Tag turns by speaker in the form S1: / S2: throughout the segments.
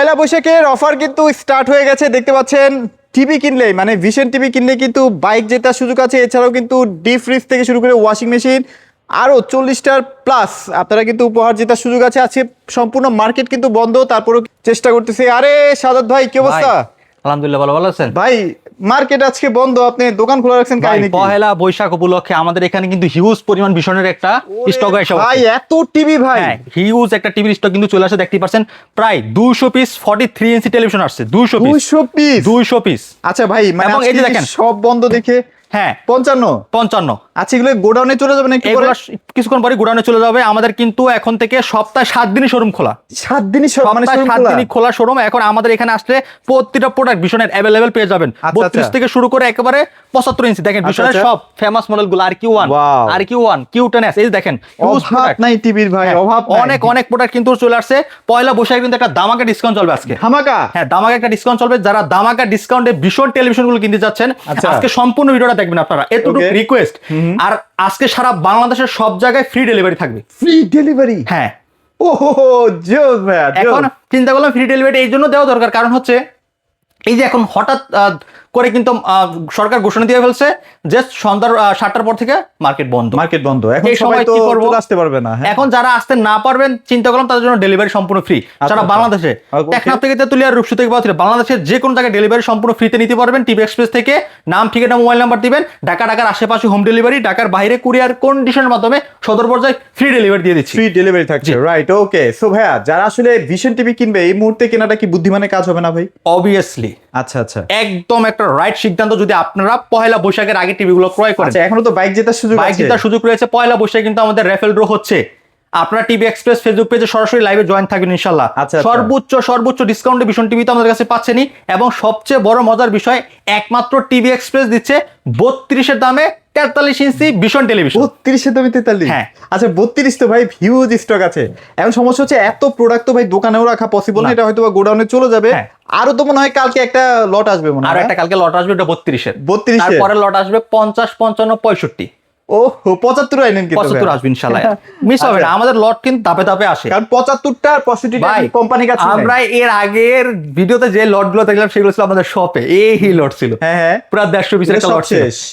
S1: পয়লা বৈশাখের অফার কিন্তু স্টার্ট হয়ে গেছে, দেখতে পাচ্ছেন। টিভি কিনলে মানে ভিশন টিভি কিনলে কিন্তু বাইক জেতার সুযোগ আছে, এছাড়াও কিন্তু ডিপ ফ্রিজ থেকে শুরু করে ওয়াশিং মেশিন আরও 40টার প্লাস আপনারা কিন্তু উপহার জেতার সুযোগ আছে। আজকে সম্পূর্ণ মার্কেট কিন্তু বন্ধ, তারপরেও চেষ্টা করতেছি। আরে সাদাত ভাই, কি অবস্থা?
S2: আলহামদুলিল্লাহ, ভালো আছেন
S1: ভাই? মার্কেট আজকে বন্ধ, আপনি দোকান খোলা রাখছেন কাহিনী কি?
S2: পহেলা বৈশাখ উপলক্ষে আমাদের এখানে কিন্তু হিউজ পরিমাণ ভীষণের একটা স্টক এসে
S1: ভাই এত টিভি ভাই,
S2: হিউজ একটা টিভির স্টক কিন্তু চলে আসে, দেখতে পাচ্ছেন। প্রায় 200 পিস 43 ইঞ্চি টেলিভিশন আসছে। 200 পিস।
S1: আচ্ছা ভাই, মানে
S2: এবং এই যে দেখেন
S1: সব বন্ধ দেখে। হ্যাঁ 55। আচ্ছা, এগুলো গোডাউনে চলে যাবে নাকি?
S2: কিছুক্ষণ পরে গোডাউনে চলে যাবে। আমাদের কিন্তু এখন থেকে সপ্তাহে 7 দিনই শোরুম খোলা।
S1: 7 দিনই মানে
S2: 7 দিনই খোলা শোরুম। এখন আমাদের এখানে আসলে প্রতিটা প্রোডাক্ট ভীষণের অ্যাভেলেবেল পেয়ে যাবেন। 32 থেকে শুরু করে একেবারে 75 ইঞ্চি। দেখেন ভীষণের সব ফেমাস মডেলগুলো, RQ1, Q10s, এই দেখেন হিউজ প্রোডাক্ট
S1: নাই টিভির ভাই, অভাব নাই।
S2: অনেক প্রোডাক্ট কিন্তু চলে আসছে। পয়লা বৈশাখে কিন্তু একটা দামাকা ডিসকাউন্ট চলবে আজকে।
S1: ধামাকা?
S2: হ্যাঁ, দামাকা একটা ডিসকাউন্ট চলবে। যারা দামাকা ডিসকাউন্টে ভীষণ টেলিভিশনগুলো কিনতে যাচ্ছেন, আজকে সম্পূর্ণ ভিডিওটা দেখবেন আপনারা। এতটুকু রিকোয়েস্ট। আর আজকে সারা বাংলাদেশের সব জায়গায় ফ্রি ডেলিভারি থাকবে।
S1: Free delivery?
S2: হ্যাঁ।
S1: ওহো জোস ভাই।
S2: এখন চিন্তা করলাম ফ্রি ডেলিভারি এই জন্য দেওয়া দরকার, কারণ হচ্ছে এই যে এখন হঠাৎ করে কিন্তু সরকার ঘোষণা দিয়ে ফেলছে যে সন্ধ্যার 7টার পর থেকে মার্কেট বন্ধ।
S1: এখন সবাই তো চলে আসতে পারবে না।
S2: এখন যারা আসতে না পারবেন, চিন্তা করলাম তাদের জন্য ডেলিভারি সম্পূর্ণ ফ্রি। সারা বাংলাদেশে, টেকনাফ থেকে তেতুলিয়া, রূপসী থেকে বাংলাদেশের যে কোনো জায়গায় ডেলিভারি সম্পূর্ণ ফ্রিতে নিতে পারবেন। টিভি এক্সপ্রেস থেকে নাম, ঠিকানা, মোবাইল নাম্বার দিবেন। ঢাকার আশেপাশে হোম ডেলিভারি, ঢাকার বাইরে কুরিয়ার কন্ডিশনের মাধ্যমে সদর পর্যায়ে ফ্রি ডেলিভারি দিয়ে দিচ্ছি।
S1: ফ্রি ডেলিভারি থাকছে, রাইট? ওকে। সো ভাইয়া, যারা আসলে ভিশন টিভি কিনবে এই মুহূর্তে কেনাটা কি বুদ্ধিমানের কাজ হবে না ভাই?
S2: অবভিয়াসলি।
S1: আচ্ছা,
S2: একদম একটা রাইট সিদ্ধান্ত যদি আপনারা পহেলা বৈশাখের আগে টিভিগুলো ক্রয় করেন।
S1: আচ্ছা, এখনো তো বাইক জেতার
S2: সুযোগ রয়েছে। পয়লা বৈশাখে কিন্তু আমাদের রেফেল ড্র হচ্ছে। আপনারা টিভি এক্সপ্রেস ফেসবুক পেজে সরাসরি লাইভে জয়েন থাকবেন ইনশাআল্লাহ। সর্বোচ্চ ডিসকাউন্টে ভীষণ টিভি তো আমাদের কাছে পাচ্ছেনই। এবং সবচেয়ে বড় মজার বিষয়, একমাত্র টিভি এক্সপ্রেস দিচ্ছে 32 দামে 43 ইঞ্চি ভীষণ টেলিভিশন।
S1: 32 দামে 43?
S2: হ্যাঁ।
S1: আচ্ছা, 32 তো ভাই হিউজ স্টক আছে। এখন সমস্যা হচ্ছে এত প্রোডাক্ট তো ভাই দোকানেও রাখা পসিবল না, এটা হয়তো গোডাউনে চলে যাবে। আরো তো মনে হয় কালকে একটা লট আসবে, মনে হয়
S2: আর একটা কালকে লট আসবে, এটা 32-এর।
S1: 32
S2: তারপরে লট আসবে 50, 55, 65।
S1: ও 75 আইনেন কিন্তু
S2: 75 আসবে ইনশাআল্লাহ। মিস হবে না, আমাদের লট কিন্তু ধাপে আসে।
S1: কারণ 75টা আর 65টা কোম্পানি কাছে।
S2: আমরা এর আগের ভিডিওতে যে লটগুলো দেখলাম সেগুলো ছিল আমাদের শপে, এই লট ছিল।
S1: হ্যাঁ,
S2: পুরো 150 পিসের একটা লট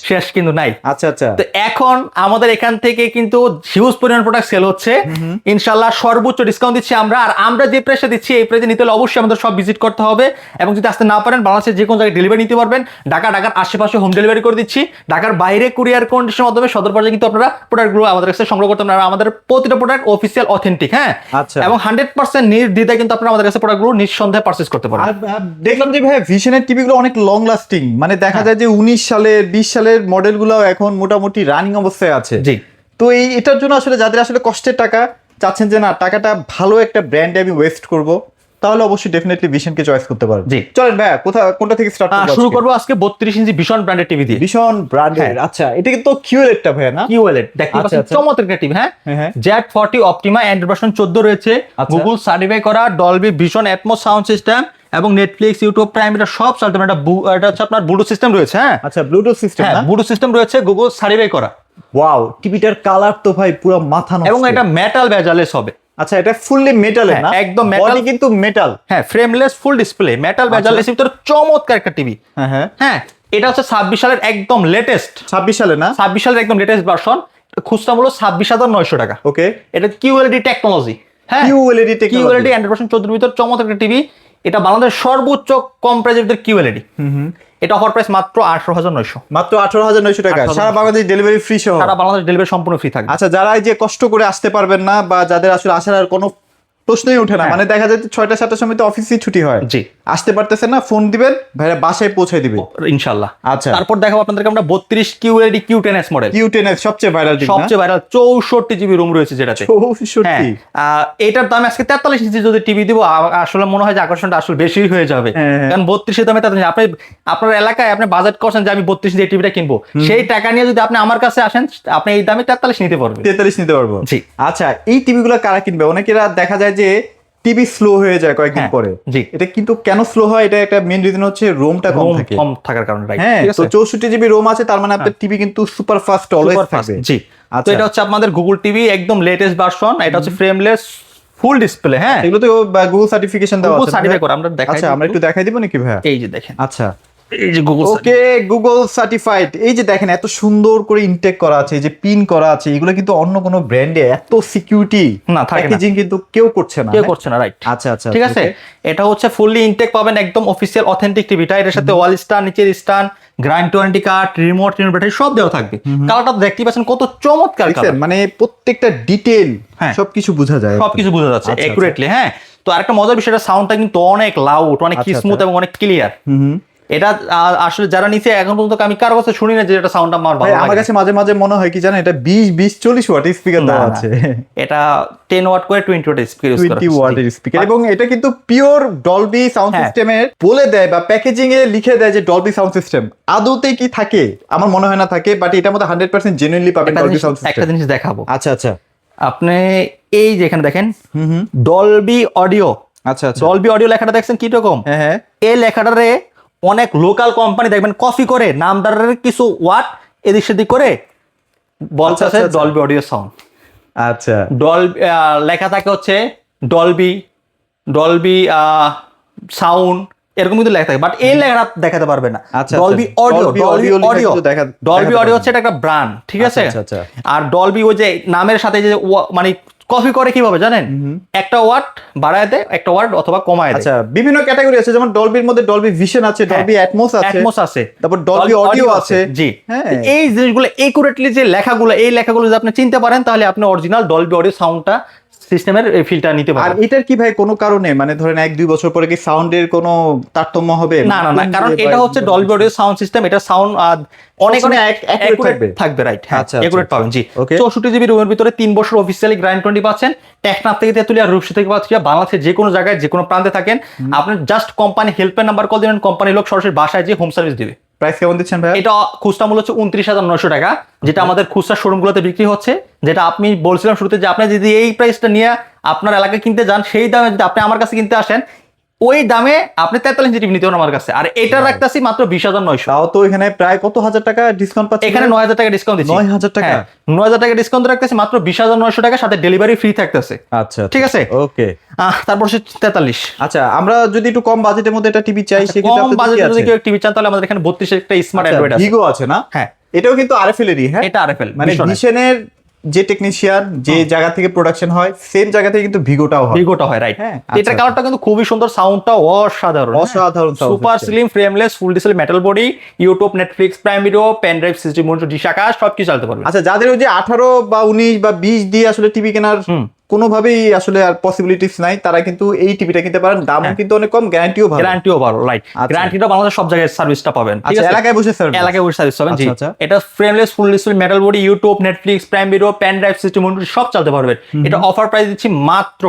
S2: শেষ কিন্তু নাই।
S1: আচ্ছা।
S2: তো এখন আমাদের এখান থেকে কিন্তু হিউজ পরিমাণ প্রোডাক্ট সেল হচ্ছে ইনশাআল্লাহ। সর্বোচ্চ ডিসকাউন্ট দিচ্ছি আমরা। আর আমরা যে প্রাইসে দিচ্ছি, এই প্রাইসে নিতে হলে অবশ্যই আমাদের সব ভিজিট করতে হবে। এবং যদি আসতে না পারেন, বাংলাদেশের যে কোনো জায়গায় ডেলিভারি নিতে পারবেন। ঢাকার আশেপাশে হোম ডেলিভারি করে দিচ্ছি। ঢাকার বাইরে কুরিয়ার কন্ডিশনের মাধ্যমে সদর পর্যায়ে কিন্তু আপনারা প্রোডাক্টগুলো আমাদের কাছে সংগ্রহ করতে পারেন। আমাদের প্রতিটা প্রোডাক্ট অফিসিয়াল, অথেন্টিক। হ্যাঁ, এবং 100% নির্দ্বিধায় কিন্তু আপনারা আমাদের কাছে প্রোডাক্টগুলো নিঃসন্দেহে পারচেজ করতে পারেন।
S1: দেখলাম যে ভাই ভিশনের টিভিগুলো অনেক লং লাস্টিং, মানে দেখা যায় যে 19 সালের 20 সালের মডেলগুলো এখন মোটামুটি রানিং অবস্থায় আছে।
S2: জি।
S1: তো এটার জন্য আসলে যাদের আসলে কষ্টের টাকা চাচ্ছেন যে না, টাকাটা ভালো একটা ব্র্যান্ডে আমি ওয়েস্ট করব, তাহলে অবশ্যই ডেফিনেটলি ভিশনকে চয়েস করতে পারবেন।
S2: জি,
S1: চলেন ভাইয়া, কোনটা থেকে স্টার্ট করব?
S2: শুরু করব আজকে 32 ইঞ্চি ভীষণ ব্র্যান্ডের টিভি দিয়ে।
S1: ভীষণ ব্র্যান্ডের? আচ্ছা, এটা কিন্তু কিউএলএডটা ভাইয়া না?
S2: কিউএলএড দেখতে পাচ্ছেন, চমৎকার একটা টিভি। হ্যাঁ, Z40 অপটিমা অ্যান্ড্রয়েড ভার্সন 14 রয়েছে। গুগল সার্টিফাই করা, Dolby vision Atmos sound system এবং নেটফ্লিক্স, ইউটিউব প্রাইম, এটা সব চলতে পারে। এটা হচ্ছে আপনার ব্লুটুথ সিস্টেম রয়েছে। হ্যাঁ,
S1: আচ্ছা, ব্লুটুথ সিস্টেম।
S2: হ্যাঁ, ব্লুটুথ সিস্টেম রয়েছে, গুগল সার্টিফাই করা।
S1: ওয়াও, টিভিটার কালার তো ভাই পুরো মাথা নষ্ট।
S2: এবং এটা মেটাল বেজালেস হবে।
S1: আচ্ছা, এটা ফুললি মেটালের না?
S2: একদম মেটাল,
S1: কিন্তু মেটাল।
S2: হ্যাঁ, ফ্রেমলেস ফুল ডিসপ্লে, মেটাল বেজালেস ভিতরে চমৎকার একটা টিভি। হ্যাঁ, এটা হচ্ছে 26 সালের একদম লেটেস্ট।
S1: 26 সালে না?
S2: 26 সালের একদম লেটেস্ট ভার্সন। খুচরা মূল্য 26,900 টাকা।
S1: ওকে।
S2: এটা কিউএলইডি টেকনোলজি। হ্যাঁ, কিউএলইডি অ্যান্ড্রয়েড ভার্সন 14 ভিতর চমৎকার একটা টিভি। এটা বাংলাদেশের সর্বোচ্চ কম প্রাইসের ভিতরে কিউএলইডি। এটা অফার প্রাইস মাত্র 18,900।
S1: মাত্র 18,900 টাকা। সারা বাংলাদেশ ডেলিভারি ফ্রি সহ।
S2: সারা বাংলাদেশ ডেলিভারি সম্পূর্ণ ফ্রি থাকবে।
S1: আচ্ছা, যারা এই যে কষ্ট করে আসতে পারবেন না, বা যাদের আসলে আসার আর কোনো প্রশ্নই ওঠে না, মানে দেখা যায় 6টা 7টার সময় তো অফিসে ছুটি হয়,
S2: জি,
S1: আসতে পারতেছেন না, ফোন দিবেন, ভাইরা বাসায় পৌঁছে দিবে
S2: ইনশাআল্লাহ।
S1: আচ্ছা,
S2: তারপর দেখাবো আপনাদেরকে আমরা 32 কিউএলইডি Q10s মডেল।
S1: Q10s সবচেয়ে ভাইরাল,
S2: 64 জিবি রুম রয়েছে যেটাতে।
S1: 64?
S2: এটার দাম আজকে 43 ইঞ্চি যদি টিভি দিব, আসলে মনে হয় যে আকর্ষণটা আসলে বেশি হয়ে যাবে। কারণ 32 দামে আপনার এলাকায় আপনি বাজেট করছেন যে আমি 32 দিয়ে টিভিটা কিনবো, সেই টাকা নিয়ে যদি আপনি আমার কাছে আসেন, আপনি এই দামে 43 নিতে পারবেন।
S1: 43 নিতে পারবো।
S2: জি।
S1: আচ্ছা, এই টিভিগুলো কারা কিনবে? অনেকেরা দেখা যায় যে টিভি স্লো হয়ে যায় কয়েকদিন পরে।
S2: জি।
S1: এটা কিন্তু কেন স্লো হয়? এটা একটা মেইন রিজন হচ্ছে রোমটা কম
S2: থাকার কারণে।
S1: হ্যাঁ, তো 64 জিবি রোম আছে, তার মানে আপনার টিভি কিন্তু সুপার ফাস্ট অলওয়েজ থাকবে।
S2: জি। তো এটা হচ্ছে আপনাদের গুগল টিভি একদম লেটেস্ট ভার্সন। এটা হচ্ছে ফ্রেমলেস ফুল ডিসপ্লে, হ্যাঁ
S1: এগুলো তো গুগল সার্টিফিকেশন দেওয়া
S2: গুগল
S1: আছে
S2: সার্টিফাই করা, আমরা দেখাই।
S1: আচ্ছা আমরা একটু দেখাই দিব নাকি ভাইয়া?
S2: এই যে দেখেন,
S1: আচ্ছা
S2: এই যে গুগল
S1: ওকে, গুগল সার্টিফাইড। এই যে দেখেন এত সুন্দর করে ইনটেক করা আছে, এই যে পিন করা আছে, এগুলো কিন্তু অন্য কোনো ব্র্যান্ডে এত সিকিউরিটি
S2: না থাকে না,
S1: প্যাকেজিং কিন্তু কেউ করছে না,
S2: কেউ করছে না, রাইট।
S1: আচ্ছা আচ্ছা
S2: ঠিক আছে, এটা হচ্ছে ফুললি ইনটেক পাবেন, একদম অফিসিয়াল অথেন্টিক টিভিটা। এর সাথে ওয়াল স্টার, নিচের স্টান, গ্রাইন্ড ওয়ারেন্টি কার্ড, রিমোট ব্যাটারি সব দেওয়া থাকবে। কালারটা দেখতে পাচ্ছেন কত চমৎকার কালার,
S1: মানে প্রত্যেকটা ডিটেইল
S2: হ্যাঁ,
S1: সবকিছু বোঝা যায়,
S2: সবকিছু বোঝা যাচ্ছে
S1: আচ্ছা,
S2: একুরেটলি। হ্যাঁ, তো আরেকটা মজার বিষয়, সাউন্ডটা কিন্তু অনেক লাউড, অনেক
S1: আচ্ছা,
S2: স্মুথ এবং অনেক ক্লিয়ার। এটা আসলে যারা নিচে এখন পর্যন্ত আমি কারো কাছে শুনি না যে এটা সাউন্ডটা আমার ভালো লাগে।
S1: আমার কাছে মাঝে মাঝে মনে হয় কি জানেন, এটা 20-40 ওয়াট স্পিকার দেওয়া আছে,
S2: এটা 10 ওয়াট করে 20 ওয়াট স্পিকার ইউজ করা
S1: 20 ওয়াটের স্পিকার, এবং এটা কিন্তু পিওর ডলবি সাউন্ড সিস্টেমের বলে দেয় বা প্যাকেজিং এ লিখে দেয় যে ডলবি সাউন্ড সিস্টেম। আদৌতে কি থাকে? আমার মনে হয় না থাকে, বাট এটার মধ্যে 100% জেনুইনলি পাবেন ডলবি সাউন্ড সিস্টেম।
S2: একটা জিনিস দেখাবো,
S1: আচ্ছা আচ্ছা,
S2: আপনি এই যে এখানে দেখেন ডলবি অডিও,
S1: আচ্ছা আচ্ছা,
S2: ডলবি অডিও লেখাটা দেখছেন কি রকম?
S1: হ্যাঁ হ্যাঁ,
S2: এই লেখাটারে অনেক লোকাল কোম্পানি দেখবেন কপি করে নামদারের কিছু ওয়াট এদিক সেদিক করে বলছে
S1: আচ্ছা, আচ্ছা।
S2: Dolby audio sound.
S1: আচ্ছা
S2: ডলবি লেখা থাকে হচ্ছে ডলবি, ডলবি সাউন্ড, এরকম কিন্তু লেখা থাকে, বাট এই লেখাটা দেখাতে পারবে না।
S1: আচ্ছা,
S2: Dolby audio,
S1: Dolby
S2: Dolby
S1: audio লেখা
S2: অডিও,
S1: কিন্তু
S2: ডলবি
S1: দেখাতে
S2: অডিও
S1: পারবে
S2: হচ্ছে এটা একটা ব্র্যান্ড, ঠিক আছে?
S1: আচ্ছা, আচ্ছা।
S2: আর ডলবি ওই যে নামের সাথে যে মানে কপি করে কিভাবে জানেন, একটা ওয়াট বাড়ায় দেয়, একটা ওয়াট অথবা কমায় দেয়।
S1: আচ্ছা, বিভিন্ন ক্যাটাগরি আছে, যেমন ডলবির মধ্যে ডলবি ভিশন আছে, ডলবি অ্যাটমস আছে,
S2: অ্যাটমস আছে,
S1: তারপর ডলবি অডিও আছে।
S2: জি,
S1: হ্যাঁ,
S2: এই জিনিসগুলো একুরেটলি যে লেখাগুলো, এই লেখাগুলো যদি আপনি চিনতে পারেন তাহলে আপনি অরিজিনাল ডলবি অডিও সাউন্ডটা সিস্টেমের এই ফিলটা নিতে
S1: আর
S2: পারেন।
S1: এটার কি ভাই কোনো কারণে মানে ধরেন 1-2 বছর পরে কি সাউন্ডের কোনো তারতম্য হবে?
S2: না না না, কারণ এটা হচ্ছে ডলবি অডিও সাউন্ড সিস্টেম, এটা সাউন্ড অনেক অনেক
S1: accurate
S2: থাকবে, রাইট? হ্যাঁ,
S1: আচ্ছা,
S2: একুরেট
S1: আচ্ছা,
S2: পাবেন। জি,
S1: okay.
S2: 64 জিবি রুমের ভিতরে 3 বছর অফিসিয়ালি গ্রাইন্ড 20 পাচ্ছেন। টেকনাফ থেকে তেতুলিয়া, রূপসী থেকে পাচ্ছি, বাংলাদেশের যে কোনো জায়গায় যে কোনো প্রান্তে থাকেন, আপনি just company helpline number call দিবেন, কোম্পানির লোক সরাসরি বাসায় যে হোম সার্ভিস দিবে।
S1: প্রাইস কেমন দিচ্ছেন ভাই?
S2: এটা খুচরা মূল্য হচ্ছে 29,900 টাকা, যেটা আমাদের খুচরা শোরুমগুলোতে বিক্রি হচ্ছে। যেটা আপনি বলছিলাম শুরুতে যে আপনি যদি এই প্রাইসটা নিয়ে আপনার এলাকায় কিনতে যান, সেই দামে যদি আপনি আমার কাছে কিনতে আসেন, ওই দামে আপনি 43 ইঞ্চি টিভি নিতে পারেন আমার কাছে। আর এটা রাখতেছি মাত্র 20,900।
S1: তাও তো এখানে প্রায় কত হাজার টাকা ডিসকাউন্ট পাচ্ছেন?
S2: এখানে 9,000 টাকা ডিসকাউন্ট দিচ্ছি।
S1: 9,000 টাকা?
S2: 9,000 টাকা ডিসকাউন্ট রাখতেছি মাত্র 20,900 টাকা, সাথে ডেলিভারি ফ্রি থাকতেছে।
S1: আচ্ছা,
S2: ঠিক আছে,
S1: ওকে।
S2: তারপর হচ্ছে 43।
S1: আচ্ছা, আমরা যদি একটু কম বাজেটের মধ্যে একটা টিভি চাই, সেক্ষেত্রে
S2: কম
S1: আপনাদের কি
S2: বাজেটে যদি
S1: আছে?
S2: কেউ টিভি চান তাহলে আমাদের এখানে 32 একটা স্মার্ট অ্যান্ড্রয়েড আছে।
S1: ভিগো আছে না?
S2: হ্যাঁ,
S1: এটাও কিন্তু আরএফএল এরই। হ্যাঁ,
S2: এটা আরএফএল,
S1: মানে ভিশনের যে টেকনিশিয়ান যে জায়গা থেকে প্রোডাকশন হয়, সেম জায়গা থেকে কিন্তু ভিগোটাও হয়।
S2: ভিগোটা হয়, রাইট?
S1: হ্যাঁ,
S2: এটার কালারটা কিন্তু খুবই সুন্দর, সাউন্ডটা অসাধারণ,
S1: অসাধারণ sound
S2: super
S1: system।
S2: Slim, frameless, full display, metal body, YouTube, Netflix, prime video, pen drive, system monitor, dish Akash সবকিছু চালাতে পারবে।
S1: আচ্ছা, যাদের ওই যে 18 বা 19 বা 20 দিয়ে আসলে টিভি কেনার কোনোভাবেই আসলে আর পসিবিলিটিস নাই, তারা কিন্তু এই টিভিটা কিনতে পারেন। দামও কিন্তু অনেক কম, গ্যারান্টিও ভালো।
S2: গ্যারান্টিও ভালো, রাইট? গ্যারান্টিটা বাংলাদেশের সব জায়গায় সার্ভিসটা পাবেন। ঠিক
S1: আচ্ছা,
S2: আছে,
S1: এলাকায় বসে সার্ভিস,
S2: এলাকায় বসে সার্ভিস পাবেন। জি,
S1: আচ্ছা।
S2: এটা frameless, full display, metal body, YouTube, Netflix, prime video, pen drive, system monitor সব চালাতে পারবেন। এটা অফার প্রাইস দিচ্ছি মাত্র,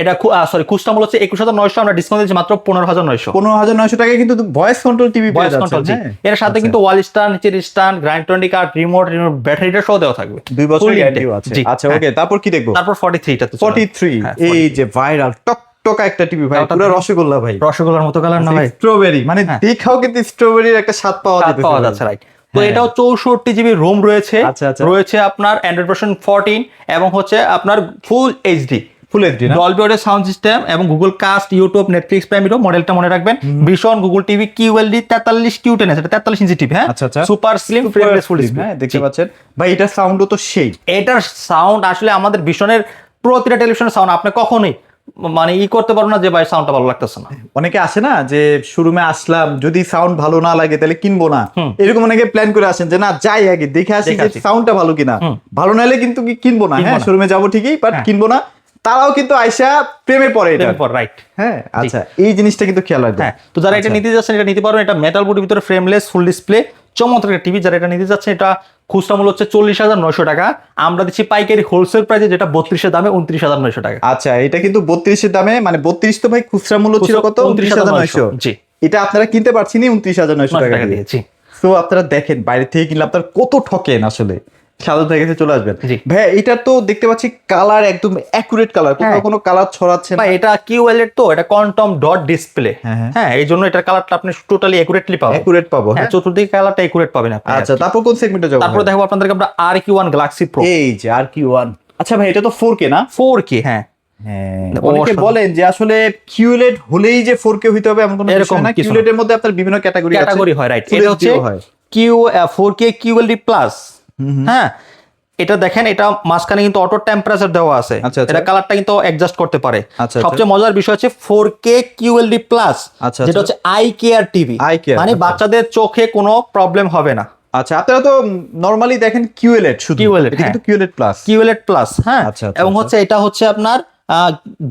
S2: এটা সরি খুচরা মূল্য হচ্ছে 21,900, আমরা ডিসকাউন্ট দিচ্ছি মাত্র 15,900।
S1: 15,900 টাকায় কিন্তু ভয়েস কন্ট্রোল টিভি পেয়ে
S2: ভয়েস
S1: যাচ্ছেন।
S2: কন্ট্রোল, জি।
S1: হ্যাঁ,
S2: এর সাথে কিন্তু ওয়াল স্টার, নিচের স্টান, গ্রাইন্ড 20 কার্ড, রিমোট, ব্যাটারিটা সহ দেওয়া থাকবে।
S1: 2 বছর
S2: Full
S1: গ্যারান্টিও
S2: intake,
S1: আছে।
S2: জি,
S1: আচ্ছা,
S2: হ্যাঁ।
S1: ওকে, তারপর কি দেখবো?
S2: তারপর 43 টা তো
S1: 43,
S2: হ্যাঁ,
S1: এই যে ভাইরাল টকটকা একটা টিভি ভাই, পুরো রসগোল্লা ভাই,
S2: রসগোল্লার মতো কালার না ভাই?
S1: স্ট্রবেরি, মানে দেখাও কিন্তু স্ট্রবেরির একটা স্বাদ পাওয়া
S2: স্বাদ
S1: যাবে,
S2: পাওয়া যাচ্ছে, রাইট? তো এটাও 64 জিবি রোম রয়েছে,
S1: আচ্ছা, আচ্ছা।
S2: রয়েছে আপনার অ্যান্ড্রয়েড ভার্সন 14 এবং হচ্ছে আপনার ফুল এইচডি,
S1: ফুল এইচডি না?
S2: ডলবি অডিও সাউন্ড সিস্টেম এবং Google cast, YouTube, Netflix, prime video. মডেলটা মনে রাখবেন, ভীষণ গুগল টিভি কিউএলডি 43 কিউ10, এটা 43 ইঞ্চি টিভি। হ্যাঁ,
S1: আচ্ছা, আচ্ছা।
S2: Super slim, frameless, full display.
S1: হ্যাঁ, দেখতে পাচ্ছেন ভাই, এটার সাউন্ডও তো সেই।
S2: এটার সাউন্ড আসলে আমাদের ভীষণের প্রতিটা টেলিভিশনের সাউন্ড আপনি কখনোই মানে করতে পারবো না যে ভাই সাউন্ডটা ভালো লাগতেছে না।
S1: অনেকে আসে না যে শোরুমে আসলাম, যদি সাউন্ড ভালো না লাগে তাহলে কিনবো না, এরকম অনেকে প্ল্যান করে আসেন যে না যাই আগে দেখে আসি যে সাউন্ডটা ভালো কিনা, ভালো না হলে কিন্তু কিনবো না। হ্যাঁ, শোরুমে যাবো ঠিকই, বাট কিনবো না। তারাও কিন্তু আইসা প্রেমে পড়ে এটা,
S2: রাইট?
S1: হ্যাঁ, আচ্ছা, এই জিনিসটা কিন্তু খেয়াল রাখবেন।
S2: হ্যাঁ, তো যারা এটা নিতে যাচ্ছেন এটা নিতে পারবেন। এটা মেটাল বডির ভিতরে ফ্রেমলেস, ফুল ডিসপ্লে, চমৎকার একটা টিভি। যারা এটা নিতে যাচ্ছেন, এটা খুচরা মূল্য হচ্ছে 40,900 টাকা, আমরা দিচ্ছি পাইকারি হোলসেল প্রাইসে, যেটা 32 এর দামে 29,900 টাকা।
S1: আচ্ছা, এটা কিন্তু 32 এর দামে, মানে 32 তো ভাই খুচরা মূল্য ছিল কত? 29,900।
S2: জি,
S1: এটা আপনারা কিনতে পারছেনই 29,900 টাকা দিয়ে।
S2: জি,
S1: তো আপনারা দেখেন বাইরে থেকে কিনলে আপনারা কত ঠকেন আসলে। সাদা থেকে চলে আসবেন।
S2: জি
S1: ভাই, এটা তো দেখতে পাচ্ছি কালার একদম অ্যাকুরেট কালার, কোথাও কোনো কালার ছড়াচ্ছে না।
S2: ভাই এটা কিউএলএড তো, এটা কোয়ান্টাম ডট ডিসপ্লে। হ্যাঁ, এই জন্য এটার কালারটা আপনি টোটালি অ্যাকুরেটলি পাবেন,
S1: অ্যাকুরেট পাবো।
S2: হ্যাঁ, চতুর্দিকে কালারটা অ্যাকুরেট পাবেন আপনি।
S1: আচ্ছা, তারপর কোন সেগমেন্টে যাব?
S2: তারপর দেখাবো আপনাদেরকে আমরা RQ1 গ্যালাক্সি প্রো।
S1: এই যে RQ1। আচ্ছা ভাই, এটা তো 4K না?
S2: 4K, হ্যাঁ।
S1: হ্যাঁ, অনেকে বলেন যে আসলে কিউলেট হলেই যে 4K হইতে হবে এমন কোনো
S2: এরকম
S1: বিষয় না।
S2: কিছু না।
S1: কিউলেটের মধ্যে আপনার বিভিন্ন ক্যাটাগরি আছে।
S2: ক্যাটাগরি হয়, রাইট।
S1: Full
S2: এটা
S1: HD
S2: হচ্ছে
S1: ও হয়।
S2: Q 4K QLED plus. হ্যাঁ, এটা দেখেন, এটা মাঝখানে কিন্তু অটো টেম্পারেচার দেওয়া আছে।
S1: আচ্ছা, আচ্ছা।
S2: এটা কালারটা কিন্তু অ্যাডজাস্ট করতে পারে।
S1: আচ্ছা,
S2: সবচেয়ে মজার বিষয় হচ্ছে 4K QLED প্লাস,
S1: আচ্ছা,
S2: যেটা
S1: আচ্ছা।
S2: হচ্ছে eye care TV,
S1: Eye care,
S2: মানে
S1: আচ্ছা।
S2: বাচ্চাদের চোখে কোনো প্রবলেম হবে না।
S1: আচ্ছা, আপনারা তো নরমালি দেখেন কিউএলইডি শুধু,
S2: QLED,
S1: এটা কিন্তু
S2: হ্যাঁ।
S1: QLED plus.
S2: QLED প্লাস, হ্যাঁ।
S1: আচ্ছা, আচ্ছা,
S2: এবং
S1: আচ্ছা।
S2: হচ্ছে এটা হচ্ছে আপনার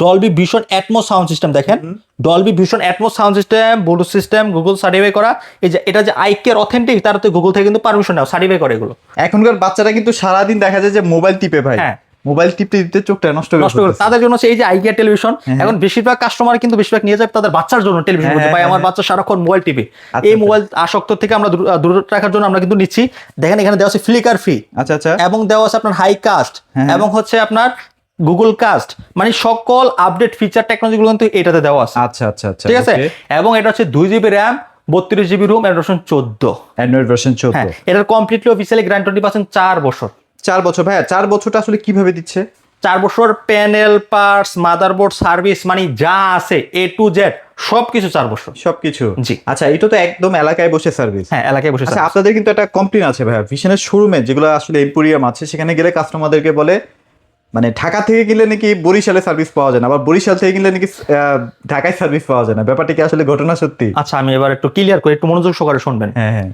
S2: Dolby vision Atmos sound system. দেখেন, Dolby vision Atmos sound system, Bluetooth system, Google certify করা। এই যে এটা যে আই কেয়ার অথেন্টিক, তার তো গুগল থেকে কিন্তু পারমিশন নাও, সার্টিফাই করে এগুলো।
S1: এখনকার বাচ্চারা কিন্তু সারাদিন দেখা যায় যে মোবাইল টিপে ভাই,
S2: হ্যাঁ।
S1: মোবাইল টিপতে টিপতে চোখটা নষ্ট করে
S2: নষ্ট করে
S1: ফেলতেছে।
S2: তাদের জন্য হচ্ছে এই যে আই কেয়ার টেলিভিশন। এখন বেশিরভাগ কাস্টমার কিন্তু বেশিরভাগ নিয়ে যায় তাদের বাচ্চার জন্য টেলিভিশন,
S1: হ্যাঁ,
S2: ভাই
S1: হ্যাঁ,
S2: আমার
S1: হ্যাঁ।
S2: বাচ্চা সারাক্ষণ মোবাইল টিভি।
S1: আচ্ছা,
S2: এই
S1: আচ্ছা।
S2: মোবাইল আসক্ত থেকে আমরা দূরে রাখার জন্য আমরা কিন্তু নিচ্ছি। দেখেন এখানে দেওয়া আছে ফ্লিকার ফ্রি,
S1: আচ্ছা, আচ্ছা।
S2: এবং দেওয়া আছে আপনার হাই কাস্ট,
S1: হ্যাঁ।
S2: এবং হচ্ছে আপনার গুগল কাস্ট, মানে সকল আপডেট ফিচার টেকনোলজি গুলো কিন্তু এটাতে দেওয়া আছে।
S1: আচ্ছা, আচ্ছা, আচ্ছা।
S2: ঠিক আছে, এবং এটা হচ্ছে 2GB RAM, 32GB room, Android 14।
S1: Android version 14।
S2: হ্যাঁ, এটার কমপ্লিটলি অফিসিয়ালি গ্যারান্টি 20% 4 বছর।
S1: 4 বছর ভাইয়া, 4 বছরটা আসলে কিভাবে দিচ্ছে?
S2: 4 বছর প্যানেল, পার্টস, মাদারবোর্ড সার্ভিস, মানে যা আছে A to Z সবকিছু 4 বছর।
S1: সবকিছু?
S2: জি।
S1: আচ্ছা, এটা তো একদম এলাকায় বসে সার্ভিস।
S2: হ্যাঁ, এলাকায় বসে
S1: আচ্ছা,
S2: service।
S1: আপনাদের কিন্তু একটা কমপ্লেন আছে ভাইয়া, ভিশনের শোরুমে যেগুলো আসলে এম্পোরিয়াম আছে সেখানে গেলে কাস্টমারদেরকে বলে মানে ঢাকা থেকে কিনলে নাকি বরিশালে সার্ভিস পাওয়া যায় না, আবার বরিশাল থেকে কিনলে নাকি ঢাকায় সার্ভিস পাওয়া যায় না। ব্যাপারটা কি আসলে ঘটনা সত্যি?
S2: আচ্ছা, আমি এবার একটু ক্লিয়ার করি, একটু মনোযোগ সহকারে শুনবেন।
S1: হ্যাঁ, হ্যাঁ।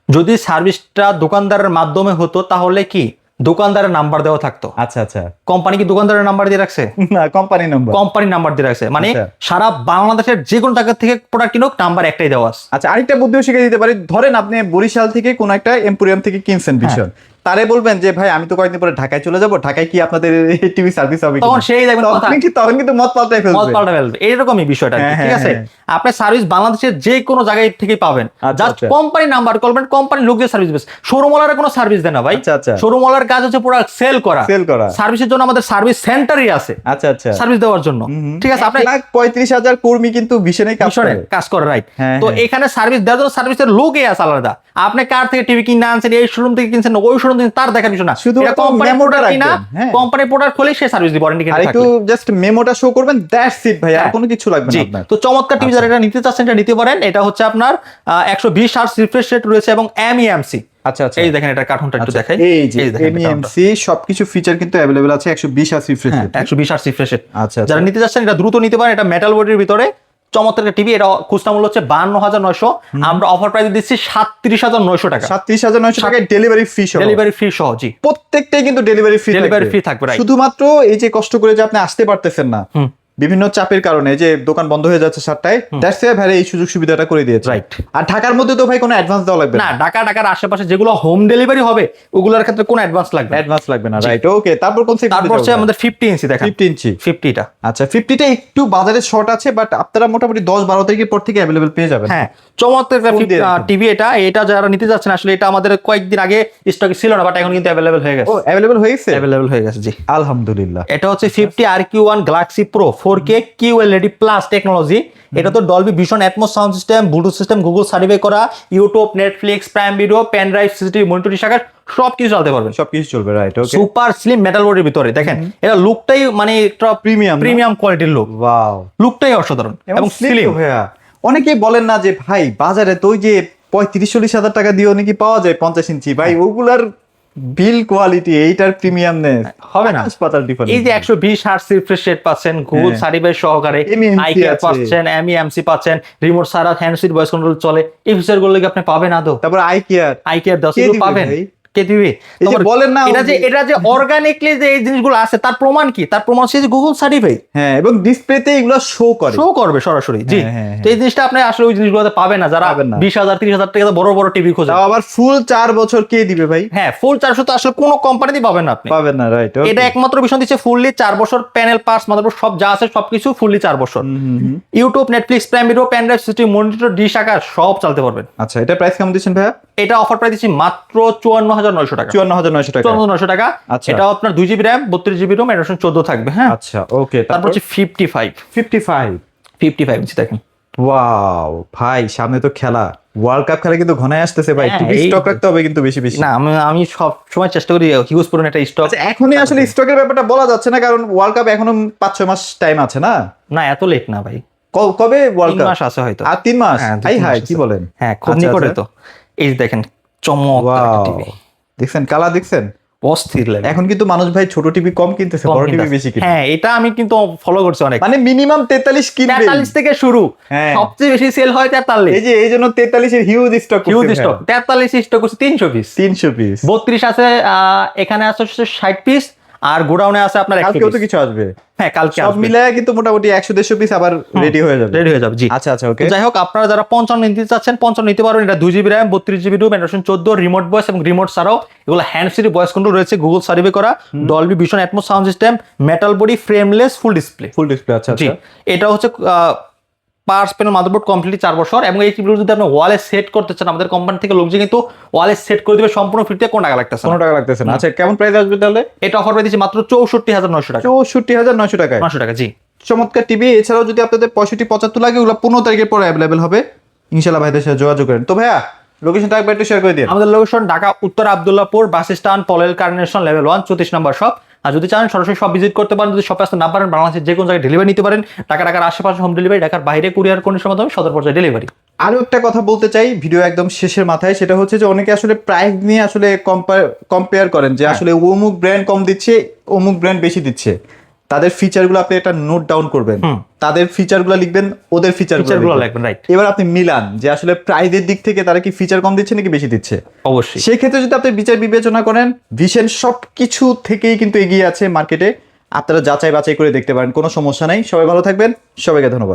S2: যদি সার্ভিসটা দোকানদারের মাধ্যমে হতো তাহলে কি দোকানদারের নাম্বার দেওয়া থাকতো?
S1: আচ্ছা, আচ্ছা।
S2: কোম্পানি কি দোকানদারের নাম্বার দিয়ে রাখছে?
S1: না, কোম্পানি নাম্বার।
S2: কোম্পানির নাম্বার দিয়ে রাখছে, মানে
S1: আচ্ছা।
S2: সারা বাংলাদেশের যে কোনো জায়গা থেকে প্রোডাক্ট কিনুক, নাম্বার একটাই দেওয়া আছে।
S1: আচ্ছা, আরেকটা বুদ্ধিও শিখে দিতে পারি। ধরেন আপনি বরিশাল থেকে কোন একটা এম্পোরিয়াম থেকে কিনছেন ভীষণ, তারে বলবেন যে ভাই আমি তো কয়েকদিন পরে ঢাকায় চলে যাব, ঢাকায় কি আপনাদের টিভি সার্ভিস হবে কিনা?
S2: তখন সেই দেখবেন কথা।
S1: তখন কিন্তু মত পাল্টাই
S2: মত
S1: ফেলবে।
S2: পাল্টা ফেলবে, এইরকমই বিষয়টা আর কি,
S1: হ্যাঁ,
S2: ঠিক আছে।
S1: হ্যাঁ,
S2: আপনি সার্ভিস বাংলাদেশের যে কোনো জায়গায় থেকে পাবেন,
S1: আচ্ছা,
S2: জাস্ট
S1: আচ্ছা।
S2: কোম্পানি নাম্বার করবেন, কোম্পানির লোক যে সার্ভিস বেস। শোরুমওয়ালার কোনো সার্ভিস দেয় না ভাই।
S1: আচ্ছা, আচ্ছা।
S2: শোরুমওয়ালার কাজ হচ্ছে প্রোডাক্ট সেল করা।
S1: Sell করা।
S2: সার্ভিসের জন্য আমাদের সার্ভিস সেন্টারই আছে,
S1: আচ্ছা, আচ্ছা।
S2: সার্ভিস দেওয়ার জন্য। ঠিক আছে, আপনি
S1: 1,35,000 কর্মী কিন্তু ভীষণই কাজ
S2: মিশনে
S1: করে।
S2: কাজ করে, রাইট।
S1: হ্যাঁ,
S2: তো
S1: হ্যাঁ।
S2: এখানে সার্ভিস দেওয়ার জন্য সার্ভিসের লোকই আছে আলাদা। আপনি কার থেকে টিভি কিনে আনছেন, এই শোরুম থেকে কিনছেন, ওই শোরুম থেকে, তার দেখার বিষয় না।
S1: শুধুমাত্র
S2: কোম্পানি
S1: মেমোটা
S2: প্রোডাক্ট কিনা,
S1: রাখবেন, হ্যাঁ।
S2: কোম্পানি প্রোডাক্ট হলেই সে সার্ভিস দিব, ওয়ারেন্টি
S1: আর
S2: কিন্তু
S1: একটু
S2: থাকবে।
S1: জাস্ট মেমোটা শো করবেন, দ্যাটস ইট ভাই, আর
S2: হ্যাঁ।
S1: কোনো কিছু লাগবে না
S2: জি,
S1: আপনার।
S2: তো চমৎকার টিভি যারা এটা নিতে চাচ্ছেন এটা নিতে পারেন। এটা হচ্ছে আপনার 120 হার্টজ রিফ্রেশ রেট রয়েছে এবং MEMC।
S1: আচ্ছা, আচ্ছা।
S2: এই দেখেন এটা কার্টুনটা একটু
S1: আচ্ছা,
S2: দেখাই।
S1: এই যে
S2: দেখেন এটা কার্টুনটা।
S1: MEMC সবকিছু ফিচার কিন্তু अवेलेबल আছে 120 হার্জ রিফ্রেশ
S2: হ্যাঁ,
S1: রেট।
S2: 120 hertz refresh rate.
S1: আচ্ছা, আচ্ছা।
S2: যারা নিতে চাচ্ছেন এটা দ্রুত নিতে পারেন। এটা মেটাল বডির ভিতরে চমৎকার একটা টিভি। এটা খুচরা মূল্য হচ্ছে 52,900, আমরা অফার প্রাইস দিচ্ছি 37,900 টাকা।
S1: 37,900 টাকায় ডেলিভারি ফি সহ।
S2: ডেলিভারি ফ্রি সহ, জি।
S1: প্রত্যেকটাই কিন্তু ডেলিভারি ফ্রি
S2: Delivery free থাকবে, right.
S1: শুধুমাত্র এই যে কষ্ট করে যে আপনি আসতে পারতেছেন না বিভিন্ন চাপের কারণে, যে দোকান বন্ধ হয়ে যাচ্ছে 7টায়, দ্যাটস ওয়াই ভাই এই সুযোগ সুবিধাটা করে দিয়েছে।
S2: Right.
S1: আর ঢাকার মধ্যে তো ভাই কোনো অ্যাডভান্স দেওয়া লাগবে
S2: না, ঢাকার আশেপাশে যেগুলো হোম ডেলিভারি হবে ওগুলোর ক্ষেত্রে কোনো অ্যাডভান্স লাগবে না।
S1: অ্যাডভান্স লাগবে না, রাইট। ওকে, তারপর কোন সেগমেন্টে
S2: তারপর হচ্ছে আমাদের 50 ইঞ্চি দেখেন।
S1: 50 ইঞ্চি।
S2: 50টা,
S1: আচ্ছা, 50টা একটু বাজারে শর্ট আছে, বাট আপনারা মোটামুটি 10-12 তারিখের পর থেকে অ্যাভেলেবল পেয়ে যাবেন।
S2: হ্যাঁ, চমৎকার
S1: ফোন দিয়ে রাখুন।
S2: টিভি। এটা যারা নিতে যাচ্ছেন আসলে এটা আমাদের কয়েকদিন আগে স্টকে ছিল না, বাট এখন কিন্তু অ্যাভেলেবল হয়ে গেছে।
S1: ও, অ্যাভেলেবল হয়ে গেছে?
S2: অ্যাভেলেবল হয়ে গেছে, জি।
S1: আলহামদুলিল্লাহ।
S2: এটা হচ্ছে 50 RQ1 Galaxy Pro 4K QLED plus technology. এটা তো Dolby vision Atmos sound system, Bluetooth system, Google certify করা, YouTube, Netflix, prime video, pen drive, CCTV monitoring শাখা সবকিছু চালাতে পারবেন।
S1: সবকিছু চলবে, right. Okay,
S2: super slim metal বডির ভিতরে দেখেন, এটা লুকটাই মানে একটা
S1: Premium, না?
S2: প্রিমিয়াম কোয়ালিটির লুক।
S1: ওয়াও,
S2: লুকটাই অসাধারণ এবং
S1: স্লিম
S2: স্লিম।
S1: ভাইয়া। অনেকেই বলেন না যে ভাই বাজারে তো ওই যে 35-40 হাজার টাকা দিয়েও নাকি পাওয়া যায় 50 ইঞ্চি, ভাই ওগুলার বিল কোয়ালিটি এইটার প্রিমিয়ামনেস
S2: হবে না।
S1: হাসপাতাল ডিফারেন্স।
S2: এই যে 120 হার্টজ রিফ্রেশ রেট পাচ্ছেন, গুগল
S1: হ্যাঁ।
S2: সার্টিফাই সহকারে,
S1: MEMC
S2: আই কেয়ার
S1: আছে।
S2: পাচ্ছেন, MEMC পাচ্ছেন, রিমোট সারা হ্যান্ডসেট ভয়েস কন্ট্রোল চলে। এই ফিচারগুলো কি আপনি পাবেন আদৌ?
S1: তারপর আই কেয়ার।
S2: আই কেয়ার
S1: কে
S2: 10
S1: দিবে
S2: পাবেন।
S1: ভাই?
S2: কে দিবে?
S1: এই যে বলেন না,
S2: এটা যে অর্গানিকলি যে এই জিনিসগুলো আছে তার প্রমাণ কি? তার প্রমাণ হচ্ছে যে গুগল সার্টিফাই
S1: হ্যাঁ, এবং ডিসপ্লেতে এগুলো শো করে।
S2: শো করবে সরাসরি, জি।
S1: হ্যাঁ, হ্যাঁ,
S2: তো এই জিনিসটা আপনি আসলে ওই জিনিসগুলোতে পাবেন না যারা
S1: পাবেন না।
S2: 20,000 30,000 টাকা বড় বড় টিভি খোঁজে।
S1: তাও আবার ফুল 4 বছর কে দিবে ভাই?
S2: হ্যাঁ, ফুল 400 তো আসলে কোনো কোম্পানিতে পাবেন না আপনি।
S1: পাবেন না, রাইট।
S2: এটা একমাত্র বিষয় দিচ্ছে ফুললি 4 বছর, প্যানেল, পার্টস, মাদারবোর্ড সব যা আছে সবকিছু ফুললি 4 বছর। YouTube, Netflix, prime video, pen drive, CCTV monitor, dish আকার সব চালাতে পারবেন।
S1: আচ্ছা, এটা প্রাইস কেমন দিচ্ছেন ভাইয়া?
S2: এটা অফার প্রাইস দিচ্ছি মাত্র 54,900 টাকা।
S1: 54,900 টাকা।
S2: 54,900 টাকা।
S1: আচ্ছা।
S2: এটা আপনার 2GB RAM, 32GB Rome, Android 14 থাকবে। হ্যাঁ,
S1: আচ্ছা, ওকে।
S2: তারপর হচ্ছে 55
S1: 55
S2: 55 ইঞ্চি দেখেন।
S1: ওয়াও ভাই, সামনে তো খেলা, ওয়ার্ল্ড কাপ খেলা কিন্তু ঘনায় আসতেছে ভাই,
S2: হ্যাঁ,
S1: টিভি
S2: এই-
S1: স্টক রাখতে হবে কিন্তু বেশি বেশি।
S2: না আমি সব সময় চেষ্টা করি হিউজ পরিমাণ একটা স্টক।
S1: আচ্ছা, এখনই আসলে স্টকের ব্যাপারটা বলা যাচ্ছে না, কারণ ওয়ার্ল্ড কাপ এখনো 5-6 মাস টাইম আছে না?
S2: না এত লেট না ভাই,
S1: কবে ওয়ার্ল্ড
S2: 3
S1: কাপ?
S2: মাস আছে হয়তো।
S1: আর 3 মাস?
S2: হ্যাঁ, 2-3
S1: হাই হাই,
S2: মাস
S1: কি
S2: আছে।
S1: বলেন?
S2: হ্যাঁ খুব
S1: আচ্ছা,
S2: নিকটে
S1: আচ্ছা।
S2: তো। এই যে দেখেন চমৎকার
S1: ওয়াও,
S2: টিভি,
S1: দেখছেন কালার, দেখছেন?
S2: অস্থির লাগে।
S1: এখন কিন্তু মানুষ ভাই ছোট টিভি কম কিনতেছে, বড় টিভি বেশি কিনছে।
S2: হ্যাঁ এটা আমি কিন্তু ফলো করছি অনেক।
S1: মানে মিনিমাম 43 কিনবে।
S2: 43 থেকে শুরু,
S1: হ্যাঁ।
S2: সবচেয়ে বেশি সেল হয় 43।
S1: এই জন্য 43 এর huge stock
S2: huge stock, 43 stock করছে 300 পিস।
S1: 300 পিস।
S2: 32 আছে, এখানে আছে হচ্ছে 60 পিস, আর গোডাউনে আছে আপনার 100
S1: কালকেও তো
S2: পিস।
S1: কিছু আসবে।
S2: হ্যাঁ কালকে
S1: সব মিলায় কিন্তু মোটামুটি 100-150 পিস আবার রেডি হয়ে যাবে।
S2: রেডি হয়ে যাবে, জি।
S1: আচ্ছা আচ্ছা, ওকে।
S2: তো যাই হোক, আপনারা যারা 55 নিতে চাচ্ছেন 55 নিতে পারবেন। এটা 2 GB RAM, 32 GB ROM, Android 14, remote voice এবং রিমোট ছাড়াও এগুলো হ্যান্ড ফ্রি ভয়েস কন্ট্রোল রয়েছে, গুগল সার্ভে করা, Dolby vision Atmos sound system, metal body, frameless, full display.
S1: Full display, আচ্ছা
S2: জি,
S1: আচ্ছা।
S2: এটা হচ্ছে পাওয়ার প্যানেল, মাদারবোর্ড কমপ্লিটলি 4 বছর। এবং এই টিভিগুলো যদি আপনি ওয়ালে সেট করতে চান, আমাদের কোম্পানি থেকে লোক যে কিন্তু ওয়ালে সেট করে দিবে সম্পূর্ণ ফ্রিতে, কোনো টাকা লাগতেছে
S1: কোনো
S2: না।
S1: টাকা লাগতেছে না। আচ্ছা, কেমন প্রাইস আসবে তাহলে?
S2: এটা অফার পেয়ে দিচ্ছি মাত্র 64,900 টাকা।
S1: 64,900 টাকায়
S2: 900 টাকা, জি।
S1: চমৎকার টিভি। এছাড়াও যদি আপনাদের 65-75 লাগে, ওগুলো 15 তারিখের পরে অ্যাভেলেবেল হবে। ইনশাল্লাহ ভাইদের সাথে যোগাযোগ করেন। তো ভাইয়া, লোকেশনটা একবার একটু শেয়ার করে দিন।
S2: আমাদের লোকেশন ঢাকা উত্তর Abdullahpur bus stand, Polwel carnation, level 1, 34 নম্বর শপ। আর যদি চান সরাসরি সব ভিজিট করতে পারেন, যদি শপে আসতে না পারেন, বাংলাদেশের যে কোনো জায়গায় ডেলিভারি নিতে পারেন। ঢাকার আশেপাশে হোম ডেলিভারি, ঢাকার বাইরে কুরিয়ার কন্ডিশনের মাধ্যমে সদর পর্যায়ে ডেলিভারি।
S1: আরো একটা কথা বলতে চাই ভিডিও একদম শেষের মাথায়, সেটা হচ্ছে যে অনেকে আসলে প্রাইস নিয়ে আসলে কম্পেয়ার করেন যে আসলে অমুক ব্র্যান্ড কম দিচ্ছে, অমুক ব্র্যান্ড বেশি দিচ্ছে। তাদের ফিচারগুলো আপনি একটা নোট ডাউন করবেন, তাদের ফিচারগুলো লিখবেন, ওদের
S2: ফিচারগুলো
S1: ফিচারগুলো
S2: লাগবেন, রাইট।
S1: এবার আপনি মিলান যে আসলে প্রাইসের দিক থেকে তারা কি ফিচার কম দিচ্ছে নাকি বেশি দিচ্ছে।
S2: অবশ্যই।
S1: সেই ক্ষেত্রে যদি আপনি বিচার বিবেচনা করেন, ভিশন সবকিছু থেকেই কিন্তু এগিয়ে আছে মার্কেটে। আপনারা যাচাই বাছাই করে দেখতে পারেন, কোনো সমস্যা নাই। সবাই ভালো থাকবেন, সবাইকে ধন্যবাদ।